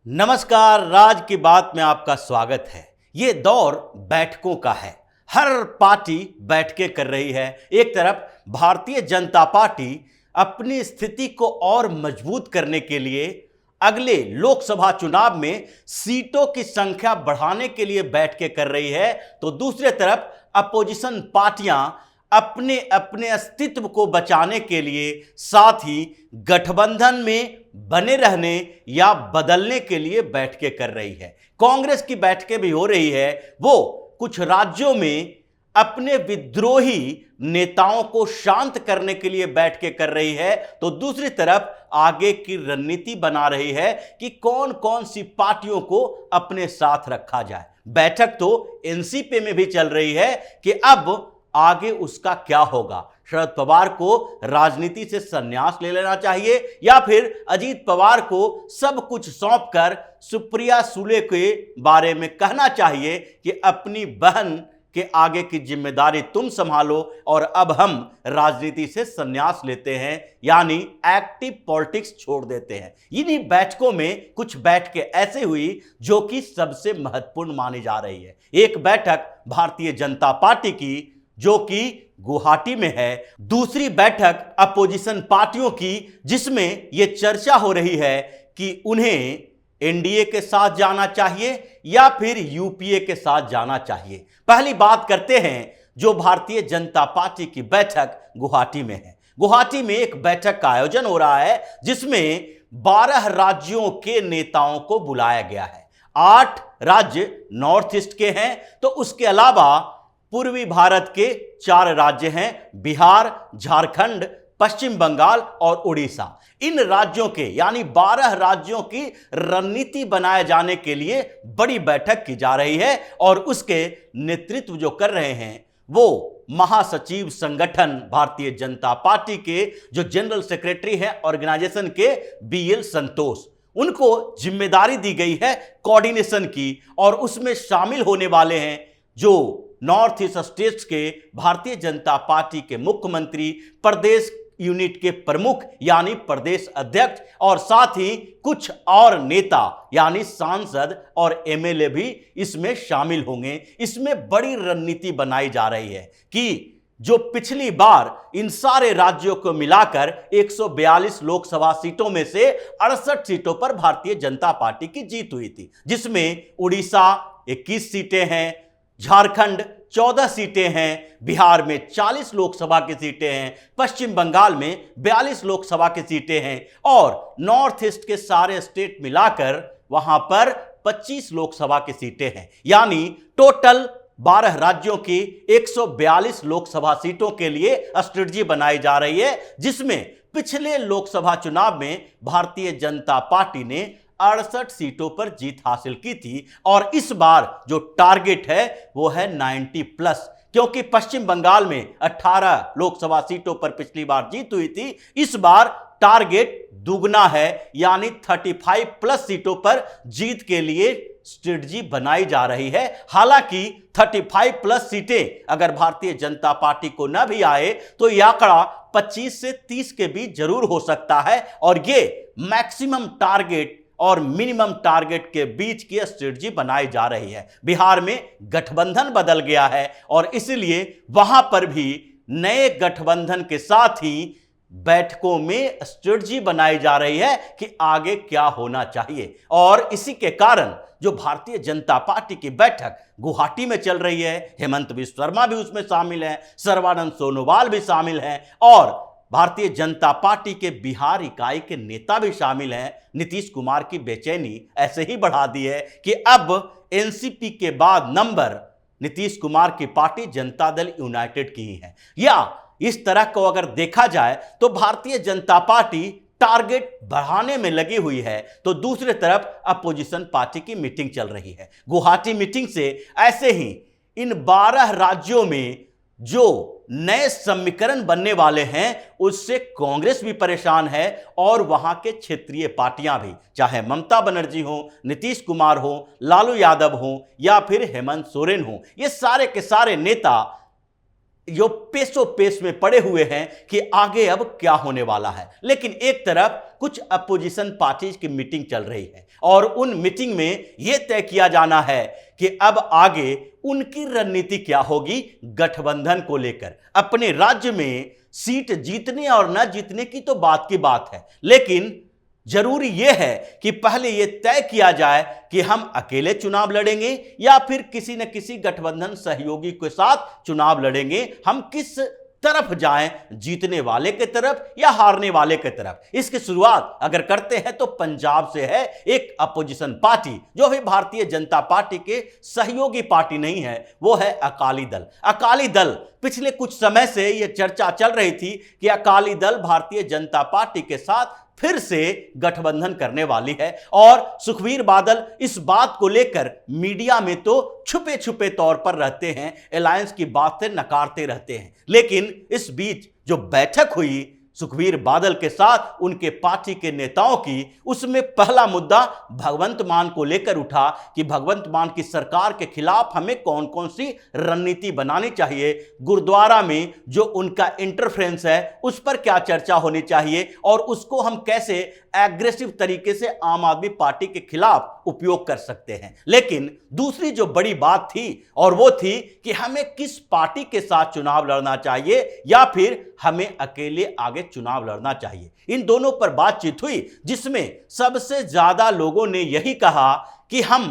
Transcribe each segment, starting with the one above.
नमस्कार, राज की बात में आपका स्वागत है। ये दौर बैठकों का है। हर पार्टी बैठकें कर रही है। एक तरफ भारतीय जनता पार्टी अपनी स्थिति को और मजबूत करने के लिए अगले लोकसभा चुनाव में सीटों की संख्या बढ़ाने के लिए बैठकें कर रही है, तो दूसरी तरफ अपोजिशन पार्टियां अपने अपने अस्तित्व को बचाने के लिए, साथ ही गठबंधन में बने रहने या बदलने के लिए बैठकें कर रही है। कांग्रेस की बैठकें भी हो रही है। वो कुछ राज्यों में अपने विद्रोही नेताओं को शांत करने के लिए बैठकें कर रही है, तो दूसरी तरफ आगे की रणनीति बना रही है कि कौन कौन सी पार्टियों को अपने साथ रखा जाए। बैठक तो एनसीपी में भी चल रही है कि अब आगे उसका क्या होगा। शरद पवार को राजनीति से संन्यास ले लेना चाहिए या फिर अजीत पवार को सब कुछ सौंपकर सुप्रिया सुले के बारे में कहना चाहिए कि अपनी बहन के आगे की जिम्मेदारी तुम संभालो और अब हम राजनीति से संन्यास लेते हैं, यानी एक्टिव पॉलिटिक्स छोड़ देते हैं। इन्हीं बैठकों में कुछ बैठकें ऐसे हुई जो कि सबसे महत्वपूर्ण मानी जा रही है। एक बैठक भारतीय जनता पार्टी की जो कि गुवाहाटी में है, दूसरी बैठक अपोजिशन पार्टियों की जिसमें यह चर्चा हो रही है कि उन्हें एनडीए के साथ जाना चाहिए या फिर यूपीए के साथ जाना चाहिए। पहली बात करते हैं जो भारतीय जनता पार्टी की बैठक गुवाहाटी में है। गुवाहाटी में एक बैठक का आयोजन हो रहा है जिसमें 12 राज्यों के नेताओं को बुलाया गया है। 8 राज्य नॉर्थ ईस्ट के हैं, तो उसके अलावा पूर्वी भारत के 4 राज्य हैं, बिहार, झारखंड, पश्चिम बंगाल और उड़ीसा। इन राज्यों के यानी 12 राज्यों की रणनीति बनाए जाने के लिए बड़ी बैठक की जा रही है और उसके नेतृत्व जो कर रहे हैं वो महासचिव संगठन भारतीय जनता पार्टी के जो जनरल सेक्रेटरी हैं ऑर्गेनाइजेशन के बीएल संतोष, उनको जिम्मेदारी दी गई है कोऑर्डिनेशन की। और उसमें शामिल होने वाले हैं जो नॉर्थ ईस्ट स्टेट्स के भारतीय जनता पार्टी के मुख्यमंत्री, प्रदेश यूनिट के प्रमुख यानी प्रदेश अध्यक्ष और साथ ही कुछ और नेता यानी सांसद और एमएलए भी इसमें शामिल होंगे। इसमें बड़ी रणनीति बनाई जा रही है कि जो पिछली बार इन सारे राज्यों को मिलाकर 142 लोकसभा सीटों में से 68 सीटों पर भारतीय जनता पार्टी की जीत हुई थी, जिसमें उड़ीसा 21 सीटें हैं, झारखंड 14 सीटें हैं, बिहार में 40 लोकसभा की सीटें हैं, पश्चिम बंगाल में 42 लोकसभा की सीटें हैं और नॉर्थ ईस्ट के सारे स्टेट मिलाकर वहां पर 25 लोकसभा की सीटें हैं। यानी टोटल 12 राज्यों की 142 लोकसभा सीटों के लिए स्ट्रेटजी बनाई जा रही है, जिसमें पिछले लोकसभा चुनाव में भारतीय जनता पार्टी ने 68 सीटों पर जीत हासिल की थी और इस बार जो टारगेट है वो है 90 प्लस, क्योंकि पश्चिम बंगाल में 18 लोकसभा सीटों पर पिछली बार जीत हुई थी। इस बार टारगेट दुगना है यानी 35 प्लस सीटों पर जीत के लिए स्ट्रेटजी बनाई जा रही है। हालांकि 35 प्लस सीटें अगर भारतीय जनता पार्टी को न भी आए तो यह आंकड़ा 25 से 30 के बीच जरूर हो सकता है और ये मैक्सिमम टारगेट और मिनिमम टारगेट के बीच की स्ट्रेटजी बनाई जा रही है। बिहार में गठबंधन बदल गया है और इसलिए वहां पर भी नए गठबंधन के साथ ही बैठकों में स्ट्रेटजी बनाई जा रही है कि आगे क्या होना चाहिए। और इसी के कारण जो भारतीय जनता पार्टी की बैठक गुवाहाटी में चल रही है, हेमंत बिश्व शर्मा भी उसमें शामिल हैं, सर्बानंद सोनोवाल भी शामिल हैं और भारतीय जनता पार्टी के बिहार इकाई के नेता भी शामिल हैं। नीतीश कुमार की बेचैनी ऐसे ही बढ़ा दी है कि अब एनसीपी के बाद नंबर नीतीश कुमार की पार्टी जनता दल यूनाइटेड की ही है। या इस तरह को अगर देखा जाए तो भारतीय जनता पार्टी टारगेट बढ़ाने में लगी हुई है, तो दूसरी तरफ अपोजिशन पार्टी की मीटिंग चल रही है। गुवाहाटी मीटिंग से ऐसे ही इन 12 राज्यों में जो नए समीकरण बनने वाले हैं उससे कांग्रेस भी परेशान है और वहां के क्षेत्रीय पार्टियां भी, चाहे ममता बनर्जी हो, नीतीश कुमार हो, लालू यादव हो या फिर हेमंत सोरेन हो, ये सारे के सारे नेता जो पेशो पेश में पड़े हुए हैं कि आगे अब क्या होने वाला है। लेकिन एक तरफ कुछ अपोजिशन पार्टीज की मीटिंग चल रही है और उन मीटिंग में यह तय किया जाना है कि अब आगे उनकी रणनीति क्या होगी गठबंधन को लेकर। अपने राज्य में सीट जीतने और न जीतने की तो बात की बात है, लेकिन जरूरी यह है कि पहले यह तय किया जाए कि हम अकेले चुनाव लड़ेंगे या फिर किसी न किसी गठबंधन सहयोगी के साथ चुनाव लड़ेंगे। हम किस तरफ जाएं, जीतने वाले के तरफ या हारने वाले के तरफ। इसकी शुरुआत अगर करते हैं तो पंजाब से है एक अपोजिशन पार्टी जो अभी भारतीय जनता पार्टी के सहयोगी पार्टी नहीं है, वो है अकाली दल। अकाली दल पिछले कुछ समय से यह चर्चा चल रही थी कि अकाली दल भारतीय जनता पार्टी के साथ फिर से गठबंधन करने वाली है और सुखबीर बादल इस बात को लेकर मीडिया में तो छुपे छुपे तौर पर रहते हैं, अलायंस की बातें नकारते रहते हैं। लेकिन इस बीच जो बैठक हुई सुखबीर बादल के साथ उनके पार्टी के नेताओं की, उसमें पहला मुद्दा भगवंत मान को लेकर उठा कि भगवंत मान की सरकार के खिलाफ हमें कौन कौन सी रणनीति बनानी चाहिए, गुरुद्वारा में जो उनका इंटरफेरेंस है उस पर क्या चर्चा होनी चाहिए और उसको हम कैसे एग्रेसिव तरीके से आम आदमी पार्टी के खिलाफ उपयोग कर सकते हैं। लेकिन दूसरी जो बड़ी बात थी और वो थी कि हमें किस पार्टी के साथ चुनाव लड़ना चाहिए या फिर हमें अकेले आगे चुनाव लड़ना चाहिए। इन दोनों पर बातचीत हुई जिसमें सबसे ज्यादा लोगों ने यही कहा कि हम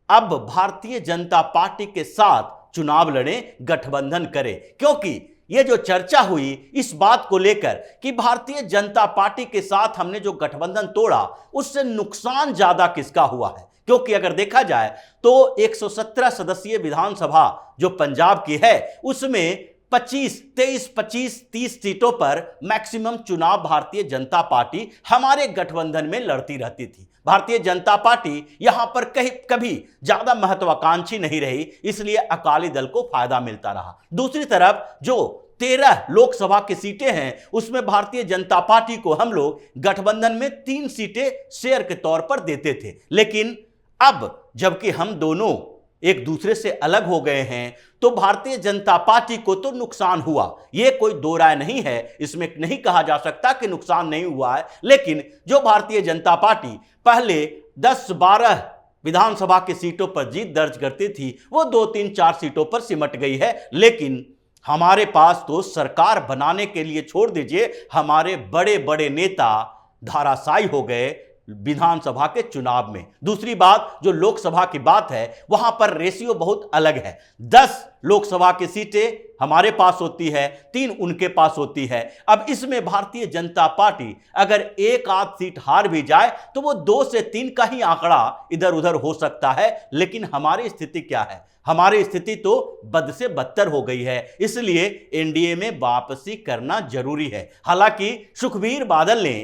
अब भारतीय जनता पार्टी के साथ चुनाव लड़ें, गठबंधन करें। क्योंकि यह जो चर्चा हुई इस बात को लेकर कि भारतीय जनता पार्टी के साथ हमने जो गठबंधन तोड़ा उससे नुकसान ज्यादा किसका हुआ है। क्योंकि अगर देखा जाए तो 117 सदस्यीय विधानसभा जो पंजाब की है उसमें 25-30 सीटों पर मैक्सिमम चुनाव भारतीय जनता पार्टी हमारे गठबंधन में लड़ती रहती थी। भारतीय जनता पार्टी यहां पर कभी ज्यादा महत्वाकांक्षी नहीं रही, इसलिए अकाली दल को फायदा मिलता रहा। दूसरी तरफ जो 13 लोकसभा की सीटें हैं उसमें भारतीय जनता पार्टी को हम लोग गठबंधन में 3 सीटें शेयर के तौर पर देते थे। लेकिन अब जबकि हम दोनों एक दूसरे से अलग हो गए हैं तो भारतीय जनता पार्टी को तो नुकसान हुआ, यह कोई दो राय नहीं है, इसमें नहीं कहा जा सकता कि नुकसान नहीं हुआ है। लेकिन जो भारतीय जनता पार्टी पहले 10-12 विधानसभा की सीटों पर जीत दर्ज करती थी वो 2-3-4 सीटों पर सिमट गई है। लेकिन हमारे पास तो सरकार बनाने के लिए छोड़ दीजिए, हमारे बड़े बड़े नेता धाराशायी हो गए विधानसभा के चुनाव में। दूसरी बात जो लोकसभा की बात है वहां पर रेशियो बहुत अलग है। 10 लोकसभा की सीटें हमारे पास होती है, 3 उनके पास होती है। अब इसमें भारतीय जनता पार्टी अगर एक आध सीट हार भी जाए तो वो 2 से 3 का ही आंकड़ा इधर उधर हो सकता है। लेकिन हमारी स्थिति क्या है, हमारी स्थिति तो बद से बदतर हो गई है, इसलिए एनडीए में वापसी करना जरूरी है। हालांकि सुखबीर बादल ने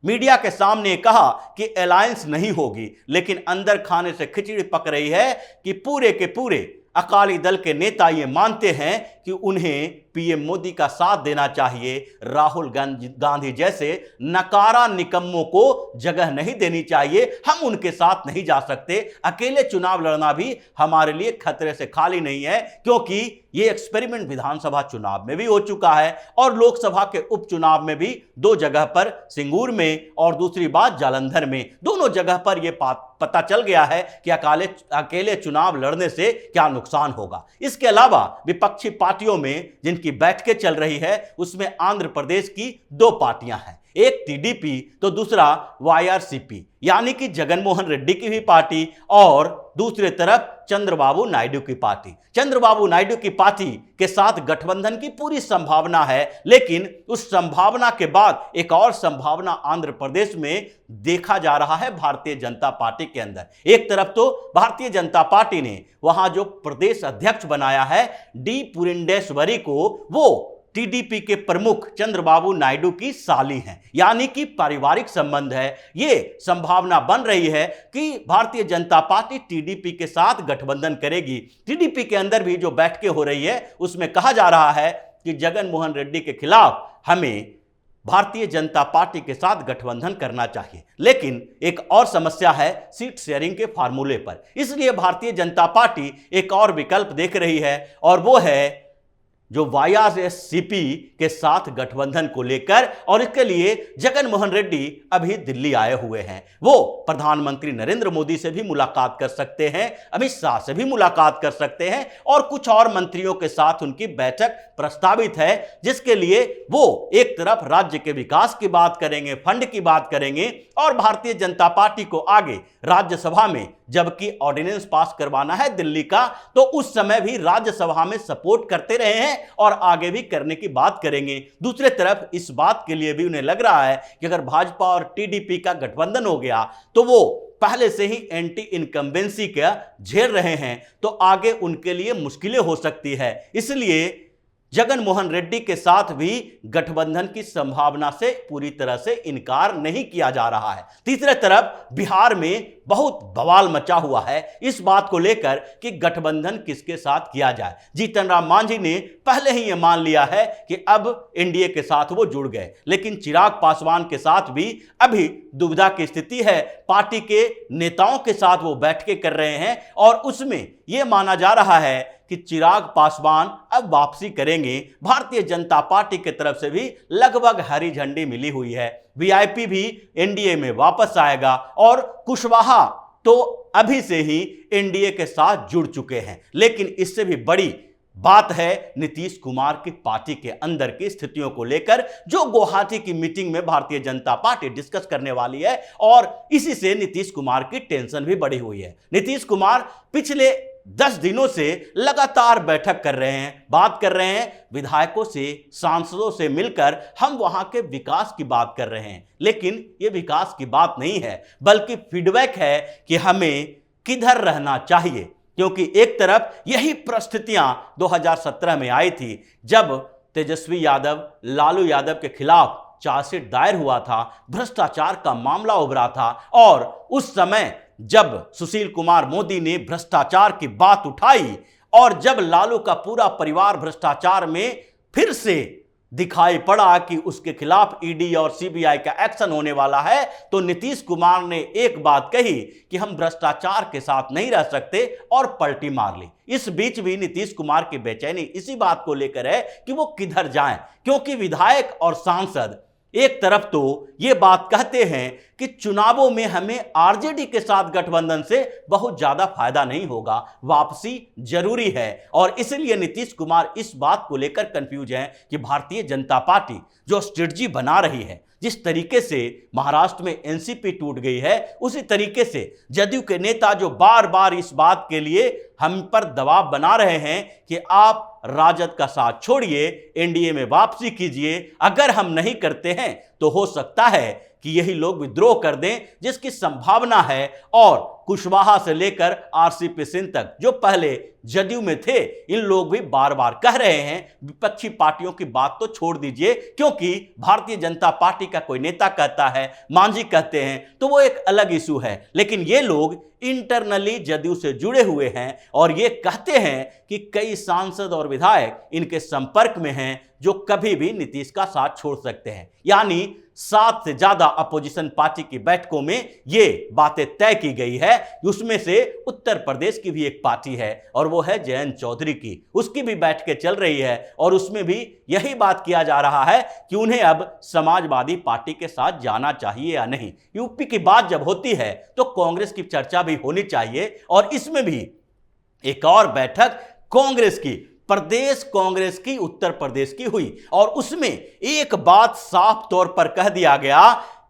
मीडिया के सामने कहा कि अलायंस नहीं होगी, लेकिन अंदर खाने से खिचड़ी पक रही है कि पूरे के पूरे अकाली दल के नेता ये मानते हैं कि उन्हें पीएम मोदी का साथ देना चाहिए, राहुल गांधी जैसे नकारा निकम्मों को जगह नहीं देनी चाहिए, हम उनके साथ नहीं जा सकते। अकेले चुनाव लड़ना भी हमारे लिए खतरे से खाली नहीं है, क्योंकि ये एक्सपेरिमेंट विधानसभा चुनाव में भी हो चुका है और लोकसभा के उपचुनाव में भी 2 जगह पर, सिंगूर में और दूसरी बात जालंधर में, दोनों जगह पर यह पता चल गया है कि अकेले चुनाव लड़ने से क्या नुकसान होगा। इसके अलावा विपक्षी पार्टियों में जिनकी बैठकें चल रही है उसमें आंध्र प्रदेश की 2 पार्टियां हैं, एक टीडीपी तो दूसरा वाईआरसीपी यानी कि जगनमोहन रेड्डी की भी पार्टी और दूसरी तरफ चंद्रबाबू नायडू की पार्टी। चंद्रबाबू नायडू की पार्टी के साथ गठबंधन की पूरी संभावना है, लेकिन उस संभावना के बाद एक और संभावना आंध्र प्रदेश में देखा जा रहा है भारतीय जनता पार्टी के अंदर। एक तरफ तो भारतीय जनता पार्टी ने वहां जो प्रदेश अध्यक्ष बनाया है डी पुरंदेश्वरी को, वो टीडीपी के प्रमुख चंद्रबाबू नायडू की साली हैं, यानी कि पारिवारिक संबंध है। यह संभावना बन रही है कि भारतीय जनता पार्टी टीडीपी के साथ गठबंधन करेगी। टीडीपी के अंदर भी जो बैठकें हो रही है उसमें कहा जा रहा है कि जगनमोहन रेड्डी के खिलाफ हमें भारतीय जनता पार्टी के साथ गठबंधन करना चाहिए। लेकिन एक और समस्या है सीट शेयरिंग के फार्मूले पर, इसलिए भारतीय जनता पार्टी एक और विकल्प देख रही है और वो है जो वाईआरसीपी के साथ गठबंधन को लेकर, और इसके लिए जगन मोहन रेड्डी अभी दिल्ली आए हुए हैं। वो प्रधानमंत्री नरेंद्र मोदी से भी मुलाकात कर सकते हैं, अमित शाह से भी मुलाकात कर सकते हैं, और कुछ और मंत्रियों के साथ उनकी बैठक प्रस्तावित है, जिसके लिए वो एक तरफ राज्य के विकास की बात करेंगे, फंड की बात करेंगे, और भारतीय जनता पार्टी को आगे राज्यसभा में जबकि ऑर्डिनेंस पास करवाना है दिल्ली का, तो उस समय भी राज्यसभा में सपोर्ट करते रहे हैं और आगे भी करने की बात करेंगे। दूसरे तरफ इस बात के लिए भी उन्हें लग रहा है कि अगर भाजपा और टीडीपी का गठबंधन हो गया तो वो पहले से ही एंटी इनकम्बेंसी का झेल रहे हैं, तो आगे उनके लिए मुश्किलें हो सकती है। इसलिए जगन मोहन रेड्डी के साथ भी गठबंधन की संभावना से पूरी तरह से इनकार नहीं किया जा रहा है। तीसरे तरफ बिहार में बहुत बवाल मचा हुआ है इस बात को लेकर कि गठबंधन किसके साथ किया जाए। जीतन राम मांझी ने पहले ही यह मान लिया है कि अब एनडीए के साथ वो जुड़ गए, लेकिन चिराग पासवान के साथ भी अभी दुविधा की स्थिति है। पार्टी के नेताओं के साथ वो बैठकें कर रहे हैं और उसमें यह माना जा रहा है कि चिराग पासवान अब वापसी करेंगे। भारतीय जनता पार्टी की तरफ से भी लगभग हरी झंडी मिली हुई है। वीआईपी भी एनडीए में वापस आएगा और कुशवाहा तो अभी से ही एनडीए के साथ जुड़ चुके हैं। लेकिन इससे भी बड़ी बात है नीतीश कुमार की पार्टी के अंदर की स्थितियों को लेकर, जो गुवाहाटी की मीटिंग में भारतीय जनता पार्टी डिस्कस करने वाली है, और इसी से नीतीश कुमार की टेंशन भी बढ़ी हुई है। नीतीश कुमार पिछले 10 दिनों से लगातार बैठक कर रहे हैं, बात कर रहे हैं विधायकों से, सांसदों से मिलकर हम वहां के विकास की बात कर रहे हैं। लेकिन यह विकास की बात नहीं है, बल्कि फीडबैक है कि हमें किधर रहना चाहिए, क्योंकि एक तरफ यही परिस्थितियां 2017 में आई थी, जब तेजस्वी यादव, लालू यादव के खिलाफ चार्जशीट दायर हुआ था, भ्रष्टाचार का मामला उभरा था, और उस समय जब सुशील कुमार मोदी ने भ्रष्टाचार की बात उठाई और जब लालू का पूरा परिवार भ्रष्टाचार में फिर से दिखाई पड़ा कि उसके खिलाफ ईडी और सीबीआई का एक्शन होने वाला है, तो नीतीश कुमार ने एक बात कही कि हम भ्रष्टाचार के साथ नहीं रह सकते, और पलटी मार ली। इस बीच भी नीतीश कुमार की बेचैनी इसी बात को लेकर है कि वो किधर जाएं, क्योंकि विधायक और सांसद एक तरफ तो ये बात कहते हैं कि चुनावों में हमें आरजेडी के साथ गठबंधन से बहुत ज्यादा फायदा नहीं होगा, वापसी जरूरी है, और इसलिए नीतीश कुमार इस बात को लेकर कंफ्यूज हैं कि भारतीय जनता पार्टी जो स्ट्रेटजी बना रही है, जिस तरीके से महाराष्ट्र में एनसीपी टूट गई है, उसी तरीके से जदयू के नेता जो बार बार इस बात के लिए हम पर दबाव बना रहे हैं कि आप राजद का साथ छोड़िए, एनडीए में वापसी कीजिए, अगर हम नहीं करते हैं तो हो सकता है कि यही लोग विद्रोह कर दें, जिसकी संभावना है। और कुशवाहा से लेकर आरसीपी सिंह तक जो पहले जदयू में थे, इन लोग भी बार बार कह रहे हैं, विपक्षी पार्टियों की बात तो छोड़ दीजिए, क्योंकि भारतीय जनता पार्टी का कोई नेता कहता है, मांझी कहते हैं, तो वो एक अलग इशू है। लेकिन ये लोग इंटरनली जदयू से जुड़े हुए हैं और ये कहते हैं कि कई सांसद और विधायक इनके संपर्क में हैं जो कभी भी नीतीश का साथ छोड़ सकते हैं। यानी 7 से ज्यादा अपोजिशन पार्टी की बैठकों में ये बातें तय की गई है। उसमें से उत्तर प्रदेश की भी एक पार्टी है और वो है जयंत चौधरी की, उसकी भी बैठकें चल रही है और उसमें भी यही बात किया जा रहा है कि उन्हें अब समाजवादी पार्टी के साथ जाना चाहिए या नहीं। यूपी की बात जब होती है तो कांग्रेस की चर्चा भी होनी चाहिए, और इसमें भी एक और बैठक कांग्रेस की, प्रदेश कांग्रेस की उत्तर प्रदेश की हुई, और उसमें एक बात साफ तौर पर कह दिया गया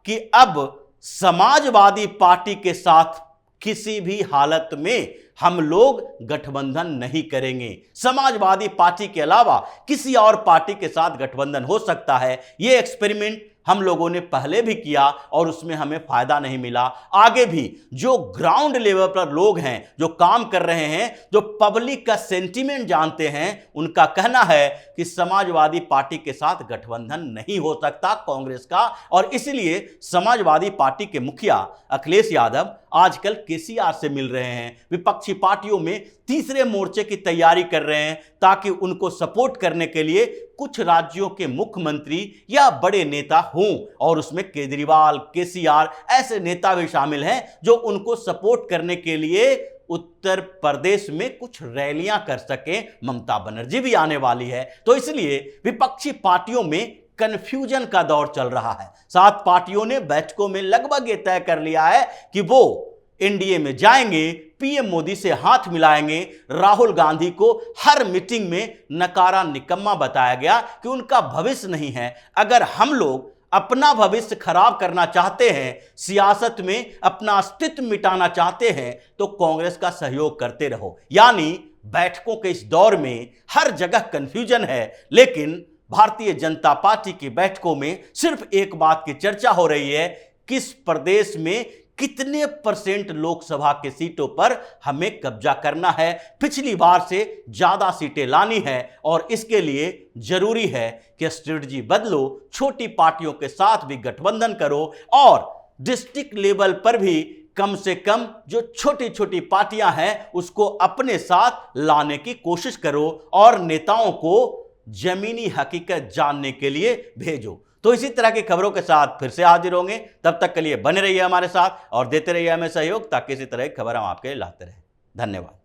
कि अब समाजवादी पार्टी के साथ किसी भी हालत में हम लोग गठबंधन नहीं करेंगे। समाजवादी पार्टी के अलावा किसी और पार्टी के साथ गठबंधन हो सकता है। यह एक्सपेरिमेंट हम लोगों ने पहले भी किया और उसमें हमें फायदा नहीं मिला। आगे भी जो ग्राउंड लेवल पर लोग हैं, जो काम कर रहे हैं, जो पब्लिक का सेंटीमेंट जानते हैं, उनका कहना है कि समाजवादी पार्टी के साथ गठबंधन नहीं हो सकता कांग्रेस का। और इसलिए समाजवादी पार्टी के मुखिया अखिलेश यादव आजकल केसीआर से मिल रहे हैं, विपक्षी पार्टियों में तीसरे मोर्चे की तैयारी कर रहे हैं, ताकि उनको सपोर्ट करने के लिए कुछ राज्यों के मुख्यमंत्री या बड़े नेता हों, और उसमें केजरीवाल, केसीआर ऐसे नेता भी शामिल हैं जो उनको सपोर्ट करने के लिए उत्तर प्रदेश में कुछ रैलियां कर सके। ममता बनर्जी भी आने वाली है, तो इसलिए विपक्षी पार्टियों में कंफ्यूजन का दौर चल रहा है। 7 पार्टियों ने बैठकों में लगभग ये तय कर लिया है कि वो एनडीए में जाएंगे, पीएम मोदी से हाथ मिलाएंगे। राहुल गांधी को हर मीटिंग में नकारा निकम्मा बताया गया कि उनका भविष्य नहीं है। अगर हम लोग अपना भविष्य खराब करना चाहते हैं, सियासत में अपना अस्तित्व मिटाना चाहते हैं, तो कांग्रेस का सहयोग करते रहो। यानी बैठकों के इस दौर में हर जगह कंफ्यूजन है, लेकिन भारतीय जनता पार्टी की बैठकों में सिर्फ एक बात की चर्चा हो रही है, किस प्रदेश में कितने % लोकसभा के सीटों पर हमें कब्जा करना है, पिछली बार से ज्यादा सीटें लानी है। और इसके लिए जरूरी है कि स्ट्रेटजी बदलो, छोटी पार्टियों के साथ भी गठबंधन करो और डिस्ट्रिक्ट लेवल पर भी कम से कम जो छोटी छोटी पार्टियां हैं उसको अपने साथ लाने की कोशिश करो और नेताओं को जमीनी हकीकत जानने के लिए भेजो। तो इसी तरह की खबरों के साथ फिर से हाजिर होंगे। तब तक के लिए बने रहिए हमारे साथ और देते रहिए हमें सहयोग, ताकि इसी तरह की खबर हम आपके लिए लाते रहें। धन्यवाद।